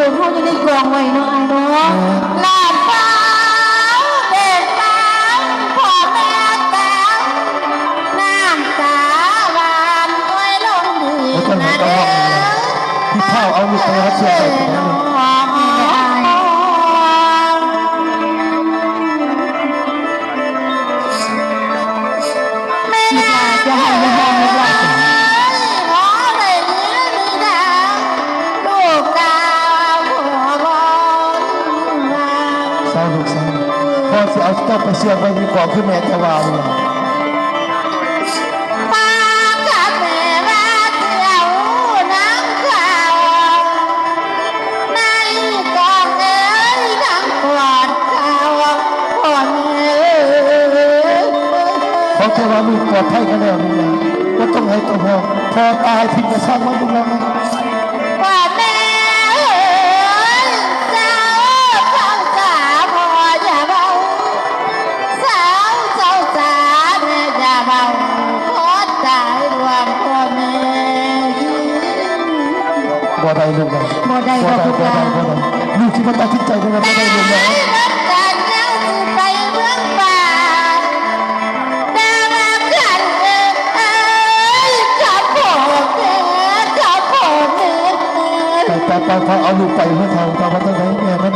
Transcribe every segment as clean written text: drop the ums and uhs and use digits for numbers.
กเขาจะได้กรองไว้เนาะไอ้เนาะลาดฟ้าเด็กฟ้าพ่อแม่ตาน้ำตาหวานอ้อยลงดีนะเด้อที่ข้าวเอาลูกไปให้เชื่อใจกันนะจะให้ไม่ห้องไม่ได้ขอได้ดีนะลูกกาวหัวบอลมาเศร้าลูกเศร้าพ่อจะเอาเจ้าไปเชื่อไปดีกว่าคือแม่จะว่าเลยป้ากับแม่มาเที่ยวน้ำขาวในกองเอ๋ยทั้งกอดเขาพ่อแม่เขาจะว่าลูกปลอดภัยกันแล้วลูกนะก็ต้องให้ตัวพ่อตายทิ้งกระช่างมันลูกนะพ่อแม่เจ้าเข้าจ๋าพ่ออย่าเบาสาวเจ้าจ๋าแม่อย่าเบาขอใจรวมพ่อแม่บ่ได้ลูกนะบ่ได้บ่ได้ลูกที่มันตัดสินใจได้บ่ได้ลูกนะไปเมืองป่าดารากันขับผมขับผมไปเอาลูกไปเพื่อทำตามมาตั้งแต่แม่มัน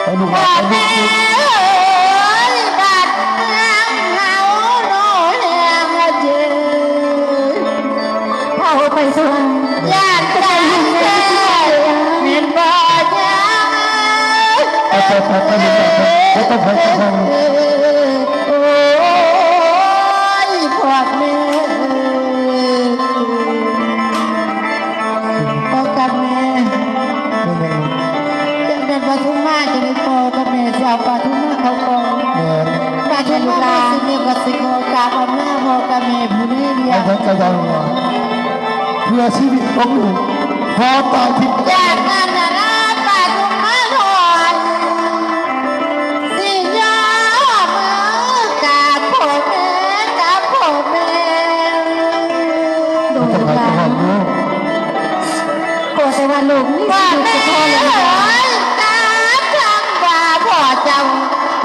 เอาลูกมาเอาลูกบัดเฮาโน่แหงละเจเผาไปส่วนญาติใจเห็นบ่ยังไปลูกไปต้องไปต้องโอ้ยพ่อแม่พ่อกับแม่จะเป็นปทุมมาจะได้พ่อกับแม่จะเอาปทุมมาเขากองปทุมมาสิเมียกับสิโกกาบหน้าพ่อกับแม่ผู้นี้เดียวจะยังเพื่อชีวิตของลูกพอตายทิ้งจากนั้นนะปทุมมาถอนสิยอมือกาบพ่อแม่กับพ่อแม่ดูแลโปรดแต่ว่าลูกนี่คือพ่อเลยตาทำว่าพ่อเจ้า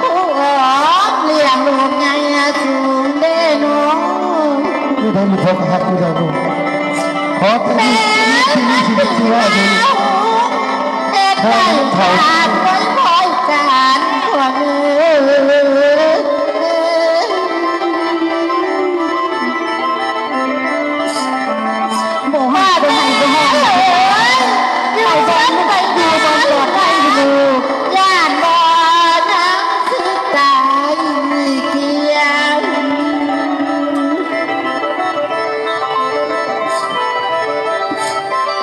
ผู้เลี้ยงลูกไงสูงเด้น้องนี่ได้มีพ่อหักที่เราดูขอแต่ที่ชีวิตที่ว่าดูพ่อขาดไว้คอยการพ่อมือโมห้าไปให้ไปห้องอยู่บนไปอยู่บนปลอดภัยอยู่ย่านบ่อน้ำคือตายมีเกียร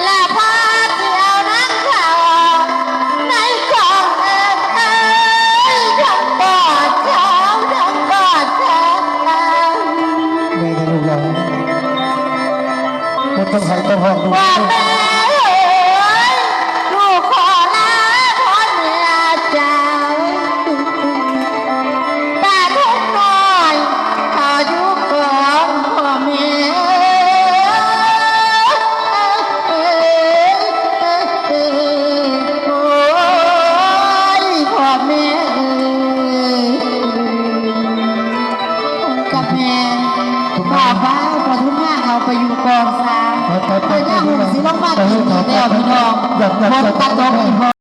และพาเที่ยวนั่งเขาในกองทั้งกอดเขาทั้งกอดเขาแม่ได้ลูกเราก็ต้องให้ต้องห้องดูว่าแม่ลูกขอลาพ่อแม่เจ้าตาทุกน้อยเขาอยู่กองพ่อแม่โอ้ยพ่อแม่กับแม่ป้าป้าปทุมมาเขาไปอยู่กองซาไปย่าหุ่นสิลงมากินแล้วพี่น้องคนตัดตรงอีก